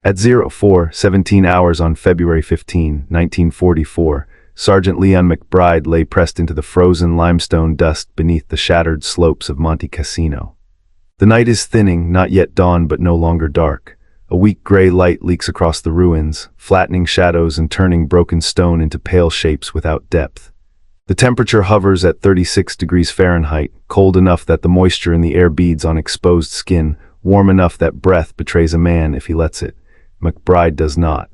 At 04:17 hours on February 15, 1944, Sergeant Leon McBride lay pressed into the frozen limestone dust beneath the shattered slopes of Monte Cassino. The night is thinning, not yet dawn but no longer dark. A weak gray light leaks across the ruins, flattening shadows and turning broken stone into pale shapes without depth. The temperature hovers at 36 degrees Fahrenheit, cold enough that the moisture in the air beads on exposed skin, warm enough that breath betrays a man if he lets it. McBride does not.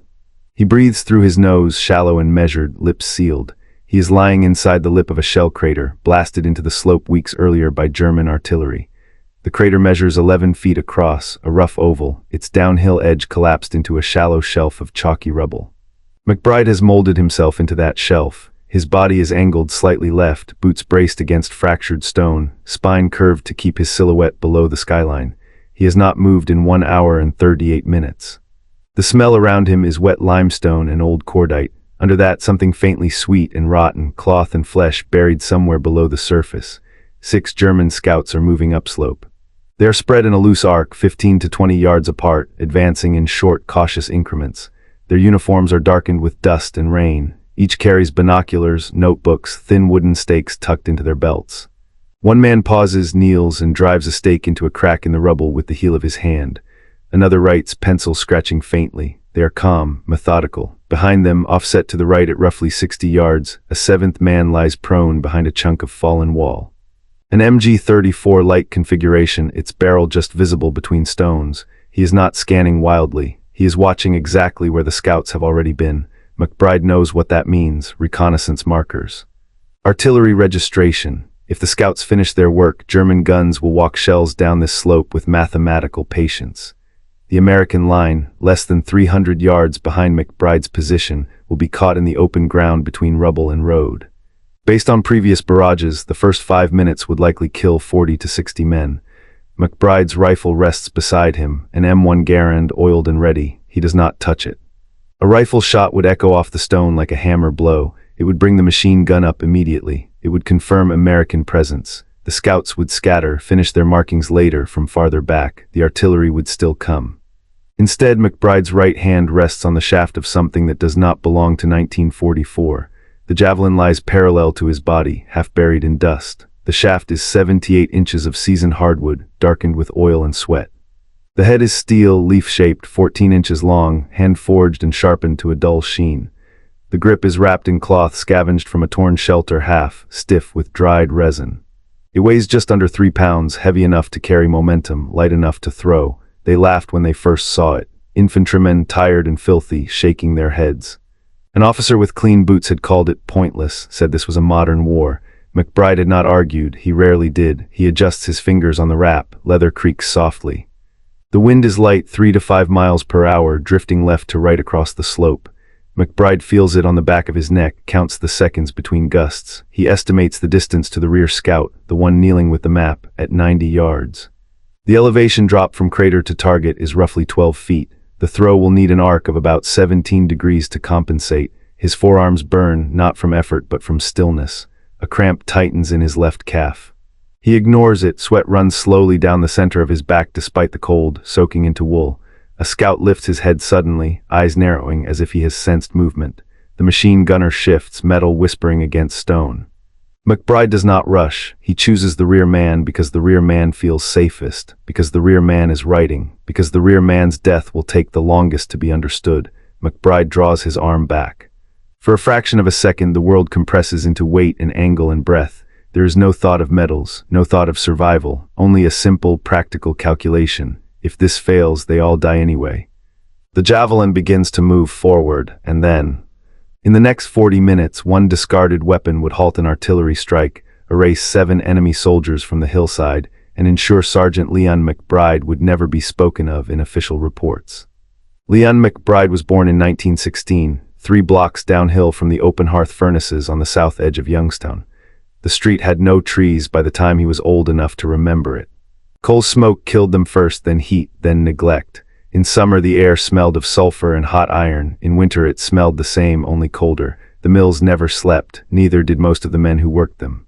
He breathes through his nose, shallow and measured, lips sealed. He is lying inside the lip of a shell crater, blasted into the slope weeks earlier by German artillery. The crater measures 11 feet across, a rough oval, its downhill edge collapsed into a shallow shelf of chalky rubble. McBride has molded himself into that shelf. His body is angled slightly left, boots braced against fractured stone, spine curved to keep his silhouette below the skyline. He has not moved in 1 hour and 38 minutes. The smell around him is wet limestone and old cordite. Under that, something faintly sweet and rotten, cloth and flesh buried somewhere below the surface. 6 German scouts are moving upslope. They are spread in a loose arc, 15 to 20 yards apart, advancing in short, cautious increments. Their uniforms are darkened with dust and rain. Each carries binoculars, notebooks, thin wooden stakes tucked into their belts. One man pauses, kneels, and drives a stake into a crack in the rubble with the heel of his hand. Another writes, pencil scratching faintly. They are calm, methodical. Behind them, offset to the right at roughly 60 yards, a 7th man lies prone behind a chunk of fallen wall. An MG-34 light configuration, its barrel just visible between stones. He is not scanning wildly. He is watching exactly where the scouts have already been. McBride knows what that means, reconnaissance markers. Artillery registration. If the scouts finish their work, German guns will walk shells down this slope with mathematical patience. The American line, less than 300 yards behind McBride's position, will be caught in the open ground between rubble and road. Based on previous barrages, the first 5 minutes would likely kill 40 to 60 men. McBride's rifle rests beside him, an M1 Garand oiled and ready. He does not touch it. A rifle shot would echo off the stone like a hammer blow. It would bring the machine gun up immediately. It would confirm American presence. The scouts would scatter, finish their markings later from farther back. The artillery would still come. Instead, McBride's right hand rests on the shaft of something that does not belong to 1944. The javelin lies parallel to his body, half buried in dust. The shaft is 78 inches of seasoned hardwood, darkened with oil and sweat. The head is steel, leaf-shaped, 14 inches long, hand-forged and sharpened to a dull sheen. The grip is wrapped in cloth scavenged from a torn shelter half, stiff with dried resin. It weighs just under 3 pounds, heavy enough to carry momentum, light enough to throw. They laughed when they first saw it. Infantrymen, tired and filthy, shaking their heads. An officer with clean boots had called it pointless, said this was a modern war. McBride had not argued, he rarely did. He adjusts his fingers on the wrap, leather creaks softly. The wind is light, 3 to 5 miles per hour, drifting left to right across the slope. McBride feels it on the back of his neck, counts the seconds between gusts. He estimates the distance to the rear scout, the one kneeling with the map, at 90 yards. The elevation drop from crater to target is roughly 12 feet. The throw will need an arc of about 17 degrees to compensate. His forearms burn, not from effort but from stillness. A cramp tightens in his left calf. He ignores it, sweat runs slowly down the center of his back despite the cold, soaking into wool. A scout lifts his head suddenly, eyes narrowing as if he has sensed movement. The machine gunner shifts, metal whispering against stone. McBride does not rush. He chooses the rear man because the rear man feels safest, because the rear man is writing, because the rear man's death will take the longest to be understood. McBride draws his arm back. For a fraction of a second, the world compresses into weight and angle and breath. There is no thought of medals, no thought of survival, only a simple, practical calculation. If this fails, they all die anyway. The javelin begins to move forward, and then, in the next 40 minutes, one discarded weapon would halt an artillery strike, erase 7 enemy soldiers from the hillside, and ensure Sergeant Leon McBride would never be spoken of in official reports. Leon McBride was born in 1916, 3 blocks downhill from the open hearth furnaces on the south edge of Youngstown. The street had no trees by the time he was old enough to remember it. Coal smoke killed them first, then heat, then neglect. In summer, the air smelled of sulfur and hot iron. In winter, it smelled the same, only colder. The mills never slept, neither did most of the men who worked them.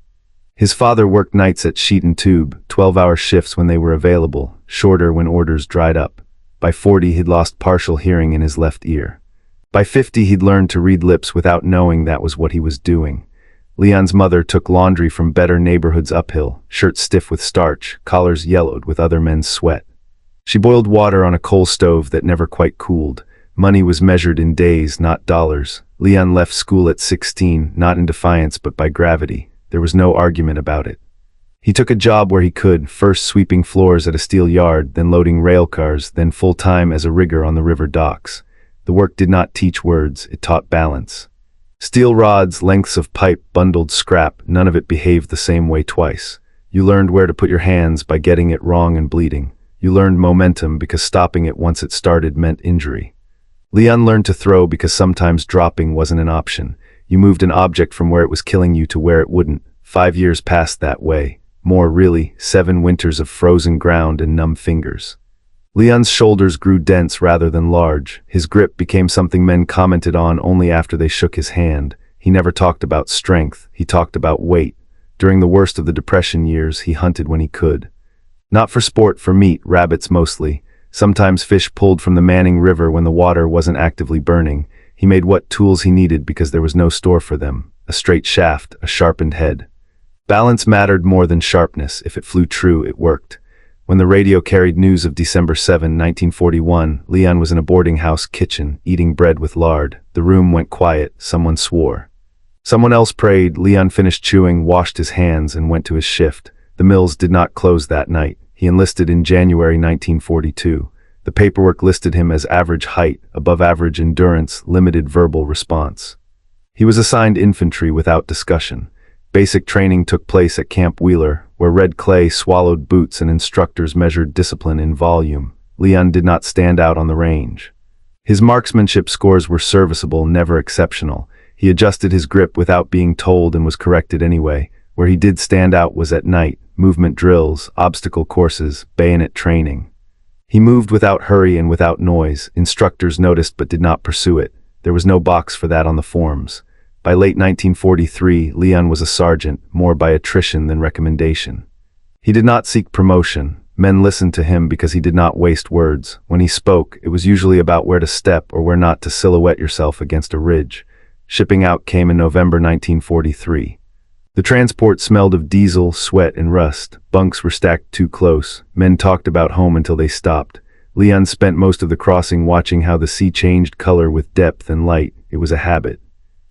His father worked nights at sheet and tube, 12-hour shifts when they were available, shorter when orders dried up. By 40, he'd lost partial hearing in his left ear. By 50, he'd learned to read lips without knowing that was what he was doing. Leon's mother took laundry from better neighborhoods uphill, shirts stiff with starch, collars yellowed with other men's sweat. She boiled water on a coal stove that never quite cooled. Money was measured in days, not dollars. Leon left school at 16, not in defiance but by gravity. There was no argument about it. He took a job where he could, first sweeping floors at a steel yard, then loading rail cars, then full-time as a rigger on the river docks. The work did not teach words, it taught balance. Steel rods, lengths of pipe, bundled scrap, none of it behaved the same way twice. You learned where to put your hands by getting it wrong and bleeding. You learned momentum because stopping it once it started meant injury. Leon learned to throw because sometimes dropping wasn't an option. You moved an object from where it was killing you to where it wouldn't. 5 years passed that way. More really, 7 winters of frozen ground and numb fingers. Leon's shoulders grew dense rather than large. His grip became something men commented on only after they shook his hand. He never talked about strength, he talked about weight. During the worst of the Depression years, he hunted when he could. Not for sport, for meat, rabbits mostly. Sometimes fish pulled from the Manning River when the water wasn't actively burning. He made what tools he needed because there was no store for them. A straight shaft, a sharpened head. Balance mattered more than sharpness. If it flew true, it worked. When the radio carried news of December 7, 1941, Leon was in a boarding house kitchen, eating bread with lard. The room went quiet. Someone swore. Someone else prayed. Leon finished chewing, washed his hands, and went to his shift. The mills did not close that night. He enlisted in January 1942. The paperwork listed him as average height, above average endurance, limited verbal response. He was assigned infantry without discussion. Basic training took place at Camp Wheeler, where red clay swallowed boots and instructors measured discipline in volume. Leon did not stand out on the range. His marksmanship scores were serviceable, never exceptional. He adjusted his grip without being told and was corrected anyway. Where he did stand out was at night, movement drills, obstacle courses, bayonet training. He moved without hurry and without noise. Instructors noticed but did not pursue it. There was no box for that on the forms. By late 1943, Leon was a sergeant, more by attrition than recommendation. He did not seek promotion. Men listened to him because he did not waste words. When he spoke, it was usually about where to step or where not to silhouette yourself against a ridge. Shipping out came in November 1943. The transport smelled of diesel, sweat, and rust. Bunks were stacked too close. Men talked about home until they stopped. Leon spent most of the crossing watching how the sea changed color with depth and light. It was a habit.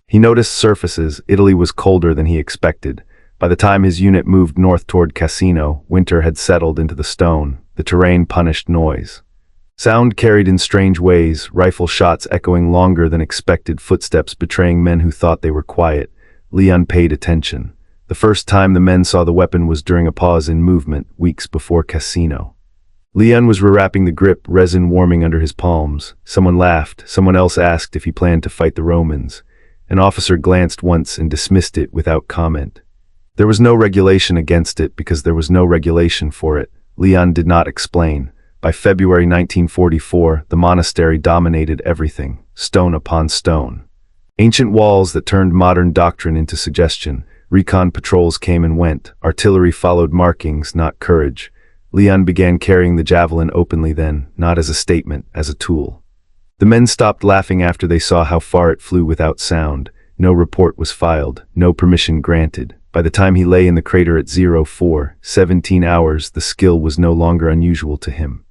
He noticed surfaces. Italy was colder than he expected. By the time his unit moved north toward Cassino, winter had settled into the stone. The terrain punished noise. Sound carried in strange ways, rifle shots echoing longer than expected, footsteps betraying men who thought they were quiet. Leon paid attention. The first time the men saw the weapon was during a pause in movement, weeks before Cassino. Leon was rewrapping the grip, resin warming under his palms. Someone laughed. Someone else asked if he planned to fight the Romans. An officer glanced once and dismissed it without comment. There was no regulation against it because there was no regulation for it. Leon did not explain. By February 1944, the monastery dominated everything, stone upon stone. Ancient walls that turned modern doctrine into suggestion. Recon patrols came and went. Artillery followed markings, not courage. Leon began carrying the javelin openly then, not as a statement, as a tool. The men stopped laughing after they saw how far it flew without sound. No report was filed, no permission granted. By the time he lay in the crater at 17 hours, the skill was no longer unusual to him.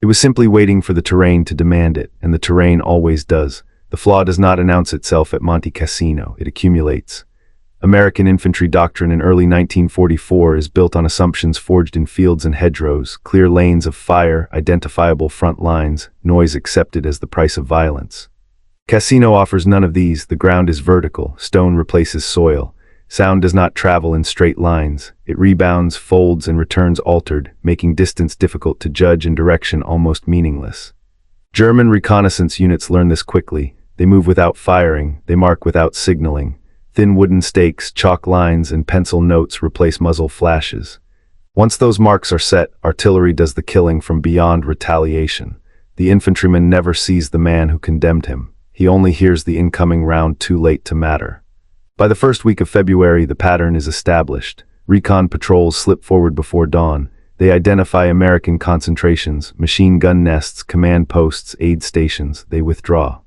It was simply waiting for the terrain to demand it, and the terrain always does. The flaw does not announce itself at Monte Cassino, it accumulates. American infantry doctrine in early 1944 is built on assumptions forged in fields and hedgerows, clear lanes of fire, identifiable front lines, noise accepted as the price of violence. Cassino offers none of these. The ground is vertical, stone replaces soil. Sound does not travel in straight lines. It rebounds, folds, and returns altered, making distance difficult to judge and direction almost meaningless. German reconnaissance units learn this quickly. They move without firing, they mark without signaling. Thin wooden stakes, chalk lines, and pencil notes replace muzzle flashes. Once those marks are set, artillery does the killing from beyond retaliation. The infantryman never sees the man who condemned him. He only hears the incoming round too late to matter. By the first week of February, the pattern is established. Recon patrols slip forward before dawn. They identify American concentrations, machine gun nests, command posts, aid stations. They withdraw.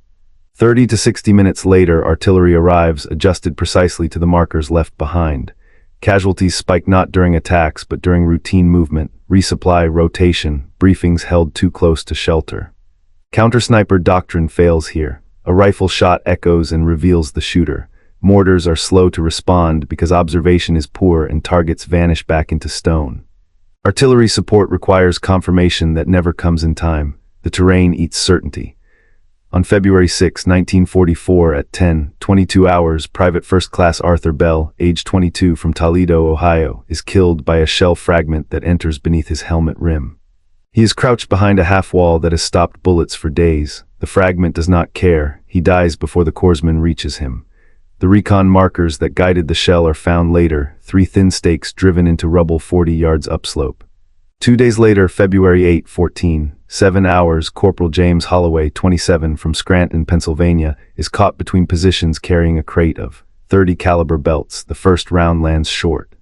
30 to 60 minutes later, artillery arrives, adjusted precisely to the markers left behind. Casualties spike not during attacks, but during routine movement, resupply, rotation, briefings held too close to shelter. Counter-sniper doctrine fails here. A rifle shot echoes and reveals the shooter. Mortars are slow to respond because observation is poor and targets vanish back into stone. Artillery support requires confirmation that never comes in time. The terrain eats certainty. On February 6, 1944, at 10:22 hours, Private First Class Arthur Bell, age 22, from Toledo, Ohio, is killed by a shell fragment that enters beneath his helmet rim. He is crouched behind a half-wall that has stopped bullets for days. The fragment does not care. He dies before the corpsman reaches him. The recon markers that guided the shell are found later, 3 thin stakes driven into rubble 40 yards upslope. 2 days later, February 8, 7 hours, Corporal James Holloway, 27, from Scranton, Pennsylvania, is caught between positions carrying a crate of .30 caliber belts. The first round lands short.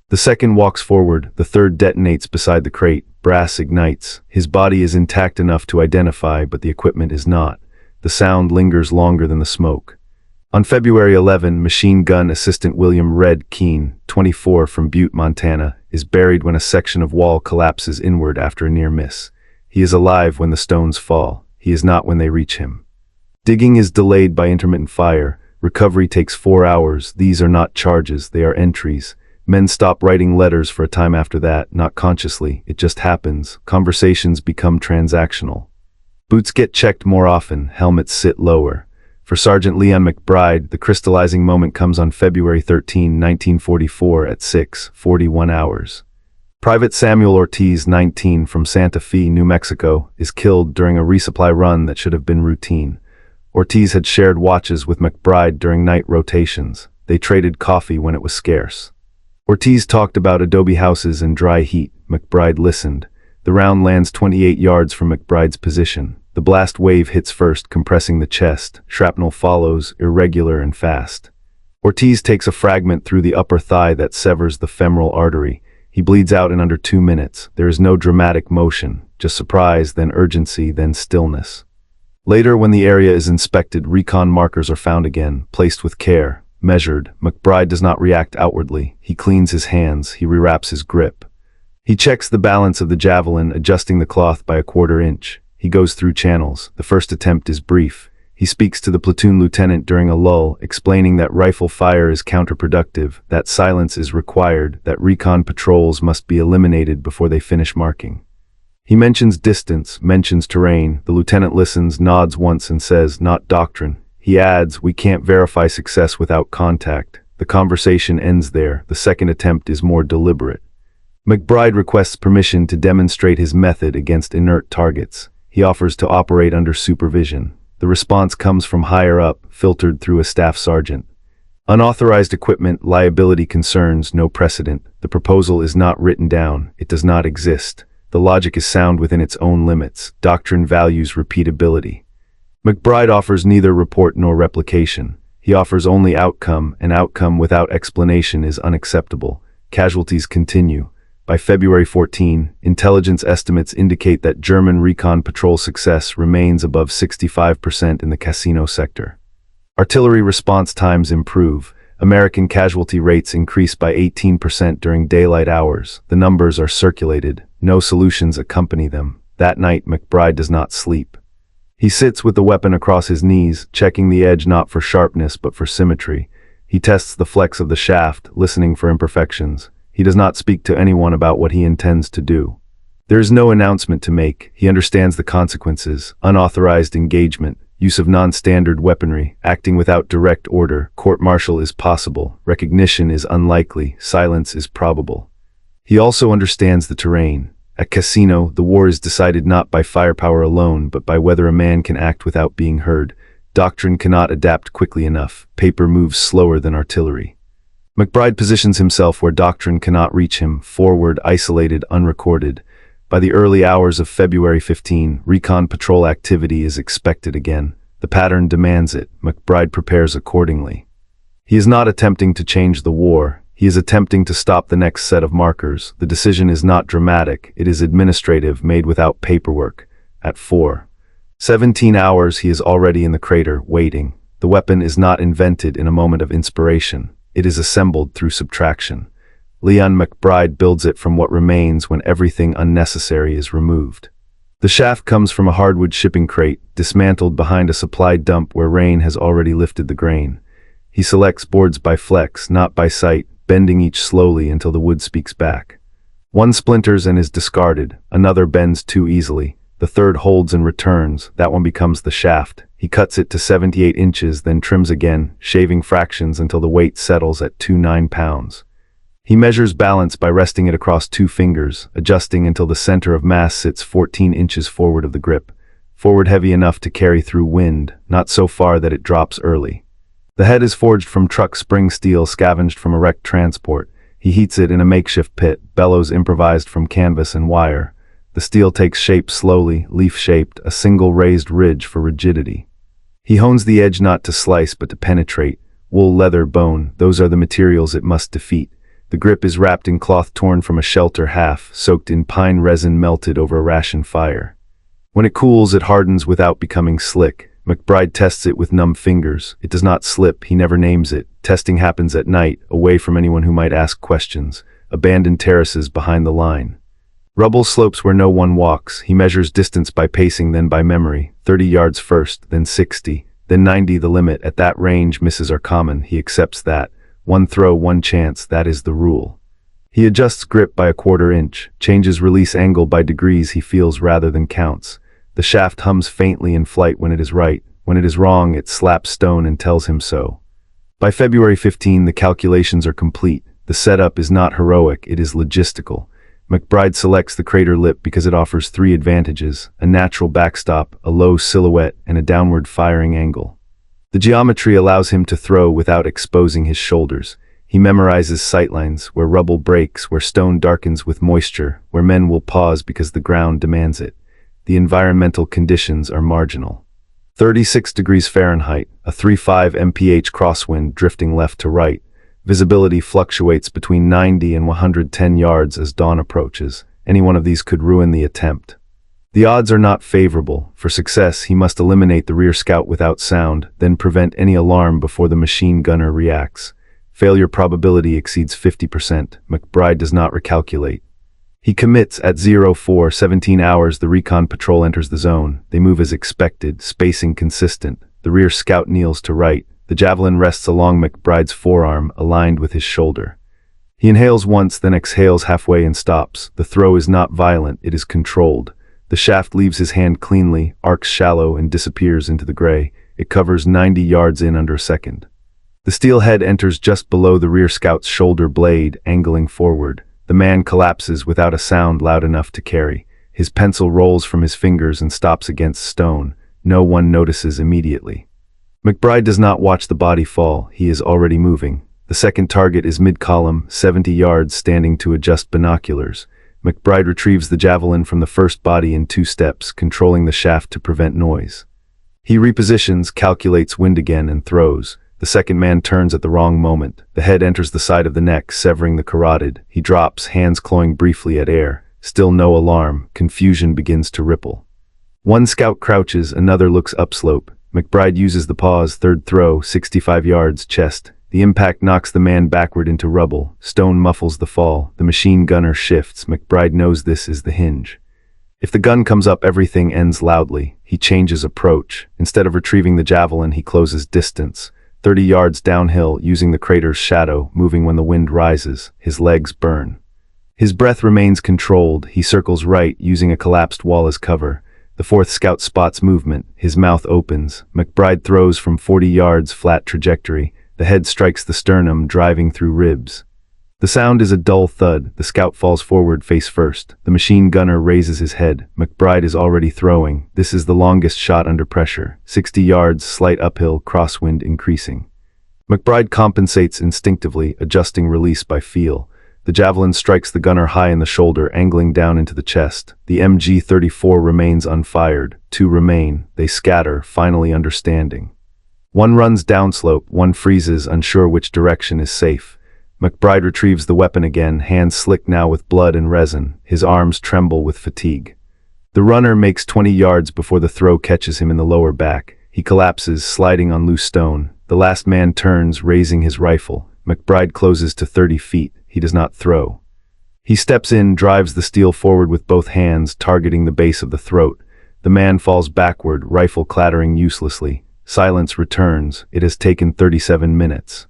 The second walks forward, the third detonates beside the crate. Brass ignites. His body is intact enough to identify, but the equipment is not. The sound lingers longer than the smoke. On February 11, machine gun assistant William "Red" Keene, 24, from Butte, Montana, is buried when a section of wall collapses inward after a near miss. He is alive when the stones fall. He is not when they reach him. Digging is delayed by intermittent fire. Recovery takes 4 hours. These are not charges, they are entries. Men stop writing letters for a time after that, not consciously, it just happens. Conversations become transactional. Boots get checked more often, helmets sit lower. For Sergeant Leon McBride, the crystallizing moment comes on February 13, 1944 at 6:41 hours. Private Samuel Ortiz, 19, from Santa Fe, New Mexico, is killed during a resupply run that should have been routine. Ortiz had shared watches with McBride during night rotations. They traded coffee when it was scarce. Ortiz talked about adobe houses and dry heat. McBride listened. The round lands 28 yards from McBride's position. The blast wave hits first, compressing the chest. Shrapnel follows, irregular and fast. Ortiz takes a fragment through the upper thigh that severs the femoral artery. He bleeds out in under 2 minutes. There is no dramatic motion, just surprise, then urgency, then stillness. Later, when the area is inspected, recon markers are found again, placed with care, measured. McBride does not react outwardly. He cleans his hands. He rewraps his grip. He checks the balance of the javelin, adjusting the cloth by a 1/4 inch. He goes through channels. The first attempt is brief. He speaks to the platoon lieutenant during a lull, explaining that rifle fire is counterproductive, that silence is required, that recon patrols must be eliminated before they finish marking. He mentions distance, mentions terrain. The lieutenant listens, nods once and says, "Not doctrine." He adds, "We can't verify success without contact." The conversation ends there. The second attempt is more deliberate. McBride requests permission to demonstrate his method against inert targets. He offers to operate under supervision. The response comes from higher up, filtered through a staff sergeant. Unauthorized equipment, liability concerns, no precedent. The proposal is not written down. It does not exist. The logic is sound within its own limits. Doctrine values repeatability. McBride offers neither report nor replication. He offers only outcome, and outcome without explanation is unacceptable. Casualties continue. By February 14, intelligence estimates indicate that German recon patrol success remains above 65% in the Cassino sector. Artillery response times improve. American casualty rates increase by 18% during daylight hours. The numbers are circulated. No solutions accompany them. That night, McBride does not sleep. He sits with the weapon across his knees, checking the edge not for sharpness but for symmetry. He tests the flex of the shaft, listening for imperfections. He does not speak to anyone about what he intends to do. There is no announcement to make. He understands the consequences: unauthorized engagement, use of non-standard weaponry, acting without direct order. Court-martial is possible. Recognition is unlikely. Silence is probable. He also understands the terrain. At Cassino, the war is decided not by firepower alone, but by whether a man can act without being heard. Doctrine cannot adapt quickly enough. Paper moves slower than artillery. McBride positions himself where doctrine cannot reach him, forward, isolated, unrecorded. By the early hours of February 15, recon patrol activity is expected again. The pattern demands it. McBride prepares accordingly. He is not attempting to change the war. He is attempting to stop the next set of markers. The decision is not dramatic, it is administrative, made without paperwork. At 4:17 hours, he is already in the crater, waiting. The weapon is not invented in a moment of inspiration. It is assembled through subtraction. Leon McBride builds it from what remains when everything unnecessary is removed. The shaft comes from a hardwood shipping crate, dismantled behind a supply dump where rain has already lifted the grain. He selects boards by flex, not by sight, bending each slowly until the wood speaks back. One splinters and is discarded, another bends too easily, the third holds and returns, that one becomes the shaft. He cuts it to 78 inches, then trims again, shaving fractions until the weight settles at 29 pounds. He measures balance by resting it across 2 fingers, adjusting until the center of mass sits 14 inches forward of the grip. Forward heavy enough to carry through wind, not so far that it drops early. The head is forged from truck spring steel scavenged from a wrecked transport. He heats it in a makeshift pit, bellows improvised from canvas and wire. The steel takes shape slowly, leaf-shaped, a single raised ridge for rigidity. He hones the edge not to slice but to penetrate. Wool, leather, bone, those are the materials it must defeat. The grip is wrapped in cloth torn from a shelter half, soaked in pine resin melted over a ration fire. When it cools, it hardens without becoming slick. McBride tests it with numb fingers. It does not slip, he never names it. Testing happens at night, away from anyone who might ask questions. Abandoned terraces behind the line. Rubble slopes where no one walks. He measures distance by pacing, then by memory. 30 yards first, then 60, then 90 the limit. At that range, misses are common. He accepts that. One throw, one chance, that is the rule. He adjusts grip by a 1/4 inch, changes release angle by degrees he feels rather than counts. The shaft hums faintly in flight when it is right. When it is wrong, it slaps stone and tells him so. By February 15, the calculations are complete. The setup is not heroic, it is logistical. McBride selects the crater lip because it offers 3 advantages: a natural backstop, a low silhouette, and a downward firing angle. The geometry allows him to throw without exposing his shoulders. He memorizes sightlines, where rubble breaks, where stone darkens with moisture, where men will pause because the ground demands it. The environmental conditions are marginal. 36 degrees Fahrenheit, a 3.5 mph crosswind drifting left to right. Visibility fluctuates between 90 and 110 yards as dawn approaches. Any one of these could ruin the attempt. The odds are not favorable. For success, he must eliminate the rear scout without sound, then prevent any alarm before the machine gunner reacts. Failure probability exceeds 50%. McBride does not recalculate. He commits at 04:17 hours. The recon patrol enters the zone. They move as expected, spacing consistent. The rear scout kneels to right. The javelin rests along McBride's forearm, aligned with his shoulder. He inhales once, then exhales halfway and stops. The throw is not violent, it is controlled. The shaft leaves his hand cleanly, arcs shallow, and disappears into the gray. It covers 90 yards in under a second. The steel head enters just below the rear scout's shoulder blade, angling forward. The man collapses without a sound loud enough to carry. His pencil rolls from his fingers and stops against stone. No one notices immediately. McBride does not watch the body fall. He is already moving. The second target is mid-column, 70 yards, standing to adjust binoculars. McBride retrieves the javelin from the first body in 2 steps, controlling the shaft to prevent noise. He repositions, calculates wind again, and throws. The second man turns at the wrong moment. The head enters the side of the neck, severing the carotid. He drops, hands clawing briefly at air. Still no alarm. Confusion begins to ripple. One scout crouches, another looks upslope. McBride uses the pause, third throw, 65 yards, chest. The impact knocks the man backward into rubble. Stone muffles the fall. The machine gunner shifts. McBride knows this is the hinge. If the gun comes up, everything ends loudly. He changes approach. Instead of retrieving the javelin, he closes distance. 30 yards downhill, using the crater's shadow, moving when the wind rises. His legs burn. His breath remains controlled. He circles right, using a collapsed wall as cover. The fourth scout spots movement. His mouth opens. McBride throws from 40 yards, flat trajectory. The head strikes the sternum, driving through ribs. The sound is a dull thud. The scout falls forward face first. The machine gunner raises his head. McBride is already throwing. This is the longest shot under pressure. 60 yards, slight uphill, crosswind increasing. McBride compensates instinctively, adjusting release by feel. The javelin strikes the gunner high in the shoulder, angling down into the chest. The MG-34 remains unfired. 2 remain. They scatter, finally understanding. One runs downslope, one freezes, unsure which direction is safe. McBride retrieves the weapon again, hands slick now with blood and resin. His arms tremble with fatigue. The runner makes 20 yards before the throw catches him in the lower back. He collapses, sliding on loose stone. The last man turns, raising his rifle. McBride closes to 30 feet. He does not throw. He steps in, drives the steel forward with both hands, targeting the base of the throat. The man falls backward, rifle clattering uselessly. Silence returns. It has taken 37 minutes.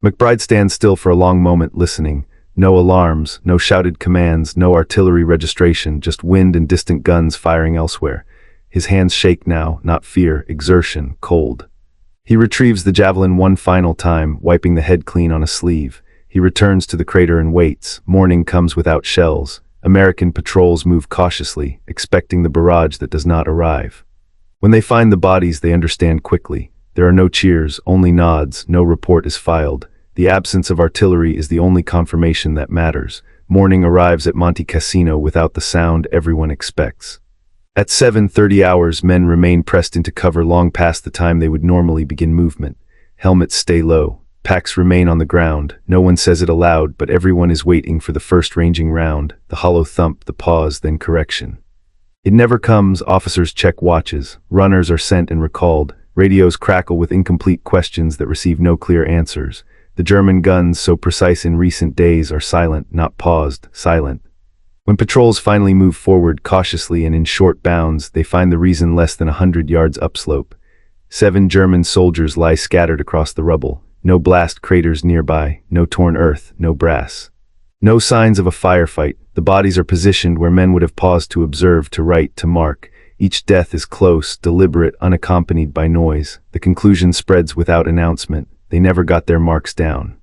McBride stands still for a long moment, listening. No alarms, no shouted commands, no artillery registration, just wind and distant guns firing elsewhere. His hands shake now, not fear, exertion, cold. He retrieves the javelin one final time, wiping the head clean on a sleeve. He returns to the crater and waits. Morning comes without shells. American patrols move cautiously, expecting the barrage that does not arrive. When they find the bodies, they understand quickly. There are no cheers, only nods, no report is filed. The absence of artillery is the only confirmation that matters. Morning arrives at Monte Cassino without the sound everyone expects. At 7:30 hours, men remain pressed into cover long past the time they would normally begin movement. Helmets stay low. Packs remain on the ground. No one says it aloud, but everyone is waiting for the first ranging round. The hollow thump, the pause, then correction. It never comes. Officers check watches. Runners are sent and recalled. Radios crackle with incomplete questions that receive no clear answers. The German guns, so precise in recent days, are silent, not paused, silent. When patrols finally move forward cautiously and in short bounds, they find the reason less than 100 yards upslope. 7 German soldiers lie scattered across the rubble. No blast craters nearby, no torn earth, no brass. No signs of a firefight. The bodies are positioned where men would have paused to observe, to write, to mark. Each death is close, deliberate, unaccompanied by noise. The conclusion spreads without announcement. They never got their marks down.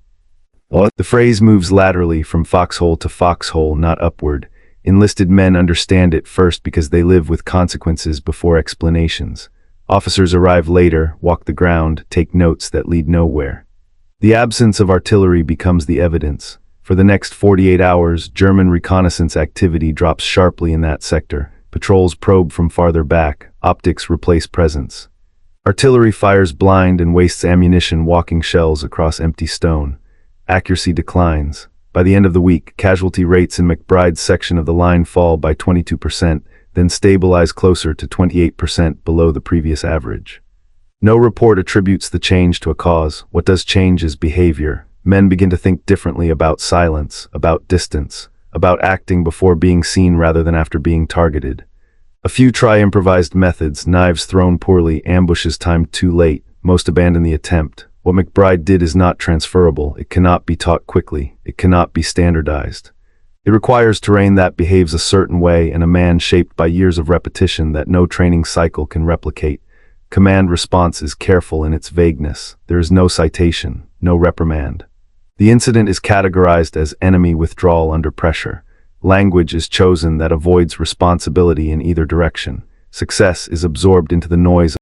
The phrase moves laterally from foxhole to foxhole, not upward. Enlisted men understand it first because they live with consequences before explanations. Officers arrive later, walk the ground, take notes that lead nowhere. The absence of artillery becomes the evidence. For the next 48 hours, German reconnaissance activity drops sharply in that sector. Patrols probe from farther back. Optics replace presence. Artillery fires blind and wastes ammunition walking shells across empty stone. Accuracy declines. By the end of the week, casualty rates in McBride's section of the line fall by 22%, then stabilize closer to 28% below the previous average. No report attributes the change to a cause. What does change is behavior. Men begin to think differently about silence, about distance, about acting before being seen rather than after being targeted. A few try improvised methods, knives thrown poorly, ambushes timed too late. Most abandon the attempt. What McBride did is not transferable. It cannot be taught quickly. It cannot be standardized. It requires terrain that behaves a certain way and a man shaped by years of repetition that no training cycle can replicate. Command response is careful in its vagueness. There is no citation, no reprimand. The incident is categorized as enemy withdrawal under pressure. Language is chosen that avoids responsibility in either direction. Success is absorbed into the noise